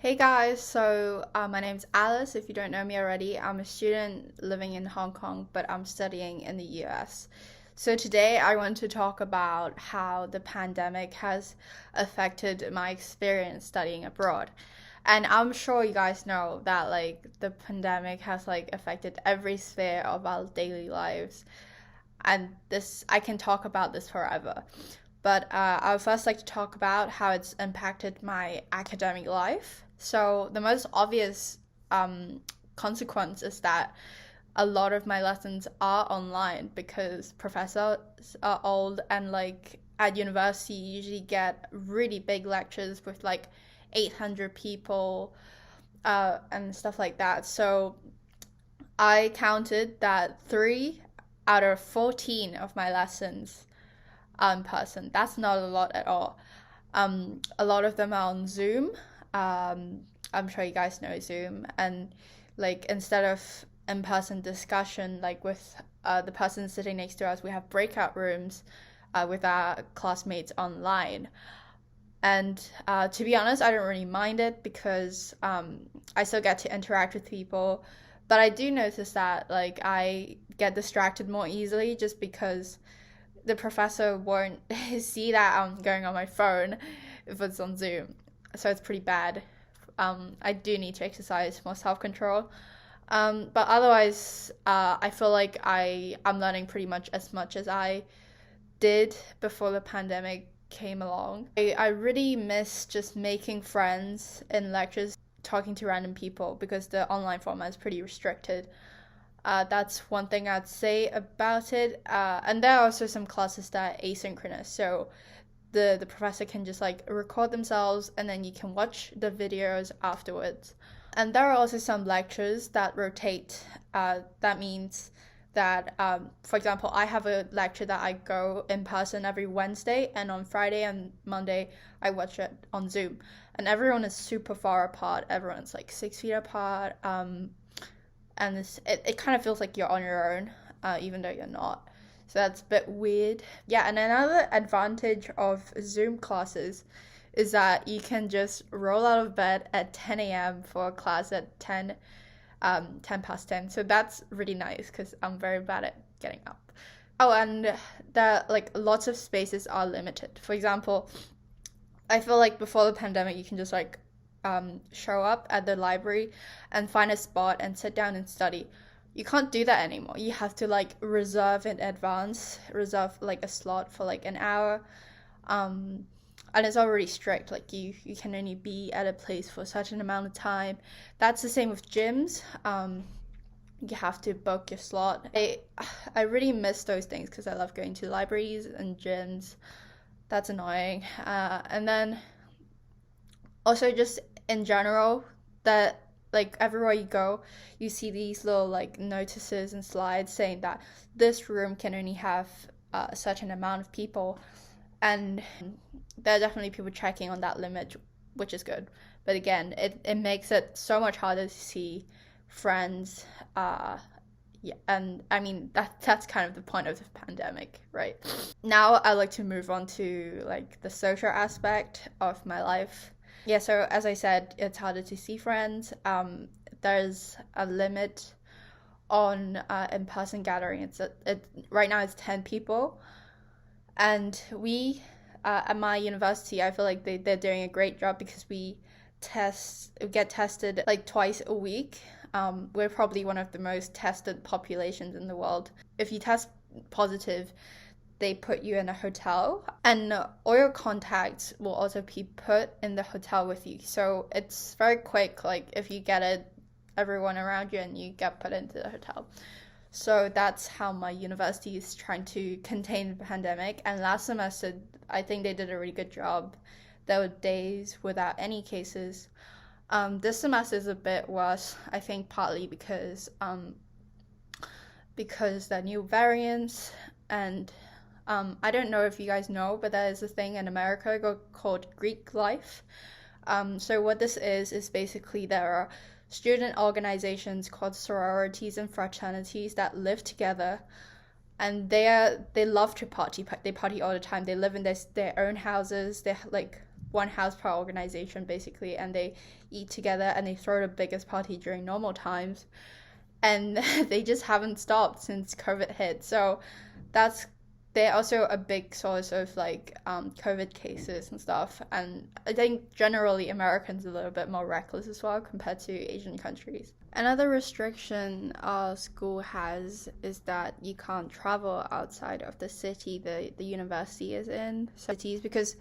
Hey guys, my name's Alice. If you don't know me already, I'm a student living in Hong Kong, but I'm studying in the US. So today I want to talk about how the pandemic has affected my experience studying abroad. And I'm sure you guys know that the pandemic has affected every sphere of our daily lives. And this I can talk about this forever. But I would first like to talk about how it's impacted my academic life. So the most obvious consequence is that a lot of my lessons are online because professors are old and at university you usually get really big lectures with 800 people and stuff like that. So I counted that 3 out of 14 of my lessons in person. That's not a lot at all. A lot of them are on Zoom. I'm sure you guys know Zoom, and instead of in-person discussion, with the person sitting next to us, we have breakout rooms with our classmates online. And to be honest, I don't really mind it because I still get to interact with people. But I do notice that I get distracted more easily just because the professor won't see that I'm going on my phone if it's on Zoom. So it's pretty bad. I do need to exercise more self-control. But otherwise, I feel like I'm learning pretty much as I did before the pandemic came along. I really miss just making friends in lectures, talking to random people because the online format is pretty restricted. That's one thing I'd say about it. And there are also some classes that are asynchronous, so the professor can just record themselves and then you can watch the videos afterwards. And there are also some lectures that rotate. That means that, for example, I have a lecture that I go in person every Wednesday, and on Friday and Monday I watch it on Zoom. And everyone is super far apart. Everyone's 6 feet apart. And it kind of feels like you're on your own, even though you're not. So that's a bit weird. Yeah, and another advantage of Zoom classes is that you can just roll out of bed at 10 a.m. for a class at 10 past 10. So that's really nice because I'm very bad at getting up. Oh, and lots of spaces are limited. For example, I feel like before the pandemic, you can just show up at the library and find a spot and sit down and study. You can't do that anymore. You have to reserve in advance, reserve a slot for an hour. And it's already strict. You can only be at a place for such an amount of time. That's the same with gyms. You have to book your slot. I really miss those things because I love going to libraries and gyms. That's annoying. And then also just in general, that everywhere you go, you see these little notices and slides saying that this room can only have such an amount of people, and there are definitely people checking on that limit, which is good. But again, it makes it so much harder to see friends. Yeah, and I mean that's kind of the point of the pandemic, right? Now I'd like to move on to the social aspect of my life. Yeah, so as I said, it's harder to see friends. There's a limit on in-person gathering. Right now it's 10 people, and we at my university, I feel like they're doing a great job because we get tested twice a week. We're probably one of the most tested populations in the world. If you test positive, they put you in a hotel, and all your contacts will also be put in the hotel with you. So it's very quick, if you get it, everyone around you, and you get put into the hotel. So that's how my university is trying to contain the pandemic. And last semester, I think they did a really good job. There were days without any cases. This semester is a bit worse, I think partly because there are new variants, and I don't know if you guys know, but there is a thing in America called Greek life. So what this is basically there are student organizations called sororities and fraternities that live together, and they love to party. They party all the time. They live in their own houses. They one house party organization basically, and they eat together and they throw the biggest party during normal times, and they just haven't stopped since COVID hit. So that's they're also a big source of like COVID cases and stuff. And I think generally Americans are a little bit more reckless as well compared to Asian countries. Another restriction our school has is that you can't travel outside of the city the university is in. Cities because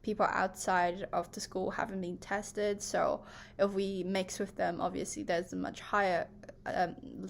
people outside of the school haven't been tested. So if we mix with them, obviously there's a much higher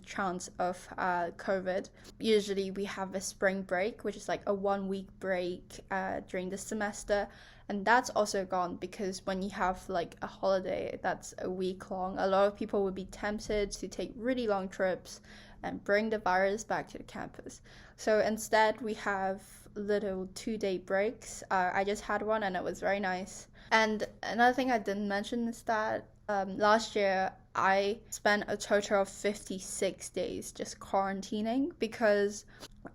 chance of COVID. Usually we have a spring break, which is like a 1 week break during the semester. And that's also gone because when you have like a holiday that's a week long, a lot of people would be tempted to take really long trips and bring the virus back to the campus. So instead we have little 2-day breaks. I just had one and it was very nice. And another thing I didn't mention is that last year I spent a total of 56 days just quarantining because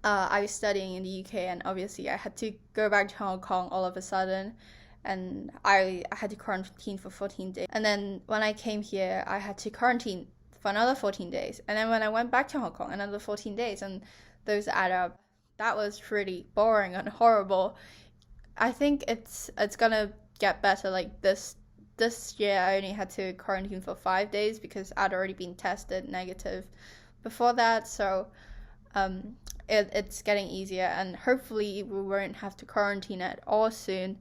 I was studying in the UK, and obviously I had to go back to Hong Kong all of a sudden, and I had to quarantine for 14 days. And then when I came here, I had to quarantine for another 14 days. And then when I went back to Hong Kong, another 14 days, and those add up. That was pretty boring and horrible. I think it's gonna get better. Like this year, I only had to quarantine for 5 days because I'd already been tested negative before that. So it's getting easier, and hopefully we won't have to quarantine at all soon.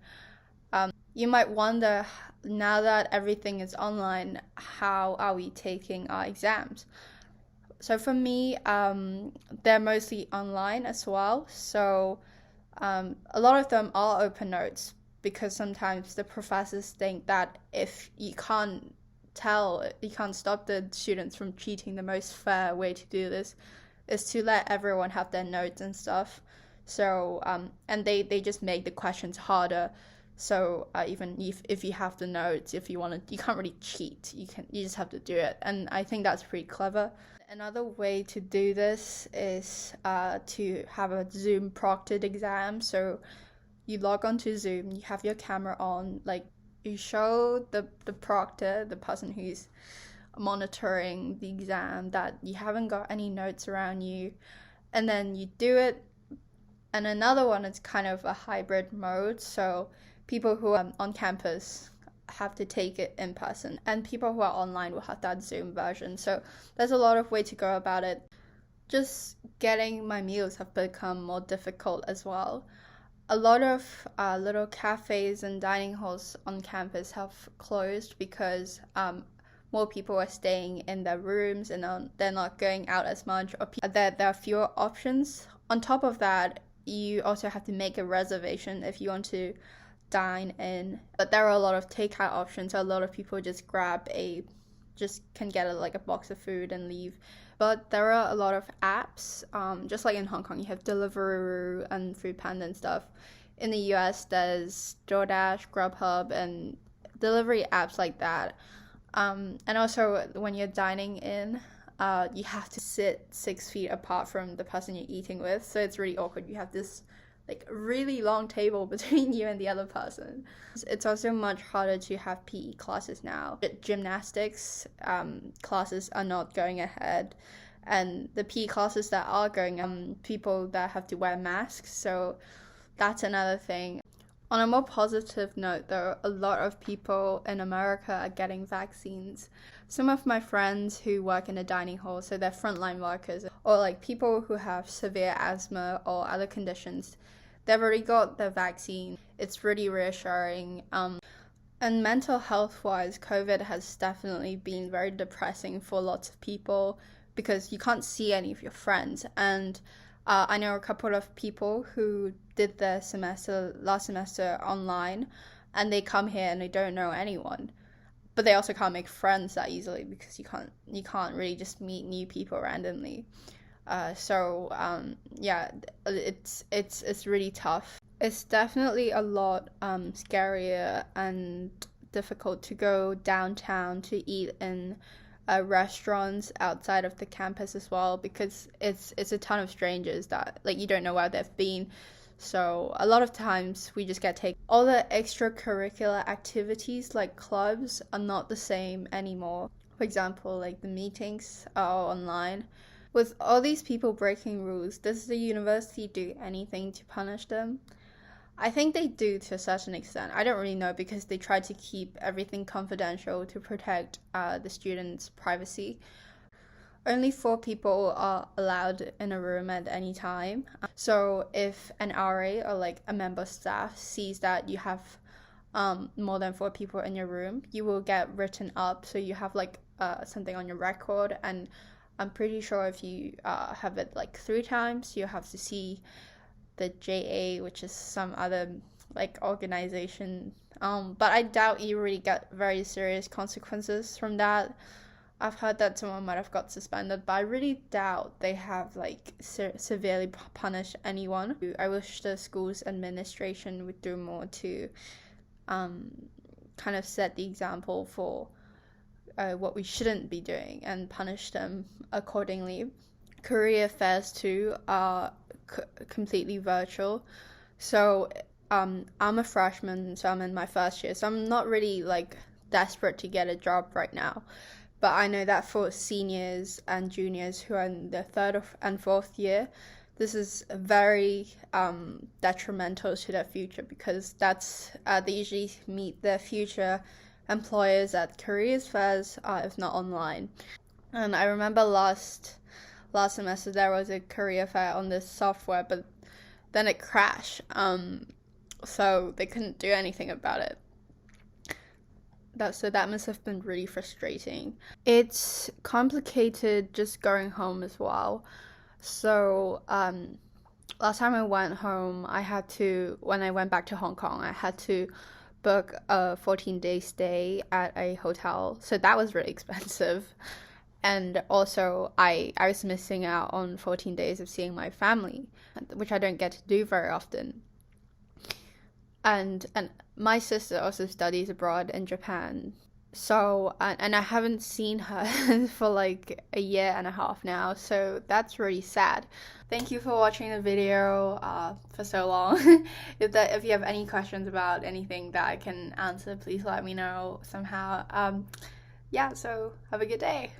You might wonder, now that everything is online, how are we taking our exams? So for me, they're mostly online as well. So a lot of them are open notes because sometimes the professors think that if you can't stop the students from cheating, the most fair way to do this is to let everyone have their notes and stuff. So and they just make the questions harder. So even if you have the notes, if you want to, you can't really cheat. You just have to do it, and I think that's pretty clever. Another way to do this is to have a Zoom proctored exam. So you log onto Zoom, you have your camera on, like you show the proctor, the person who's monitoring the exam, that you haven't got any notes around you, and then you do it. And another one is kind of a hybrid mode, so people who are on campus have to take it in person, and people who are online will have that Zoom version. So there's a lot of way to go about it. Just getting my meals have become more difficult as well. A lot of little cafes and dining halls on campus have closed because more people are staying in their rooms and they're not going out as much, or there are fewer options. On top of that, you also have to make a reservation if you want to dine in, but there are a lot of takeout options, so a lot of people just can get a box of food and leave. But there are a lot of apps, just like in Hong Kong you have Deliveroo and Foodpanda and stuff. In the US there's DoorDash, Grubhub, and delivery apps like that. And also when you're dining in, you have to sit 6 feet apart from the person you're eating with, so it's really awkward. You have this really long table between you and the other person. It's also much harder to have PE classes now. Gymnastics classes are not going ahead, and the PE classes that are going, people that have to wear masks, so that's another thing. On a more positive note though, a lot of people in America are getting vaccines. Some of my friends who work in a dining hall, so they're frontline workers, or people who have severe asthma or other conditions, they've already got the vaccine. It's really reassuring. And mental health wise, COVID has definitely been very depressing for lots of people because you can't see any of your friends. And I know a couple of people who did their last semester online, and they come here and they don't know anyone. But they also can't make friends that easily because you can't really just meet new people randomly. Yeah, it's really tough. It's definitely a lot scarier and difficult to go downtown to eat in restaurants outside of the campus as well, because it's a ton of strangers that you don't know where they've been. So a lot of times we just get taken. All the extracurricular activities like clubs are not the same anymore. For example, like the meetings are online. With all these people breaking rules, does the university do anything to punish them? I think they do to a certain extent. I don't really know because they try to keep everything confidential to protect the students' privacy. Only 4 people are allowed in a room at any time. So if an RA or like a member of staff sees that you have more than 4 people in your room, you will get written up. So you have like something on your record. And I'm pretty sure if you have it like 3 times, you have to see the JA, which is some other like organization. But I doubt you really get very serious consequences from that. I've heard that someone might have got suspended, but I really doubt they have like severely punished anyone. I wish the school's administration would do more to kind of set the example for what we shouldn't be doing and punish them accordingly. Career fairs too are completely virtual. So I'm a freshman, so I'm in my first year, so I'm not really like desperate to get a job right now. But I know that for seniors and juniors who are in their 3rd and 4th year, this is very detrimental to their future, because they usually meet their future employers at careers fairs, if not online. And I remember last semester there was a career fair on this software, but then it crashed, so they couldn't do anything about it. So that must have been really frustrating. It's complicated just going home as well. So last time I went home, when I went back to Hong Kong, I had to book a 14-day stay at a hotel. So that was really expensive. And also I was missing out on 14 days of seeing my family, which I don't get to do very often. And my sister also studies abroad in Japan. So, and I haven't seen her for like a year and a half now. So that's really sad. Thank you for watching the video for so long. If you have any questions about anything that I can answer, please let me know somehow. Yeah, so have a good day.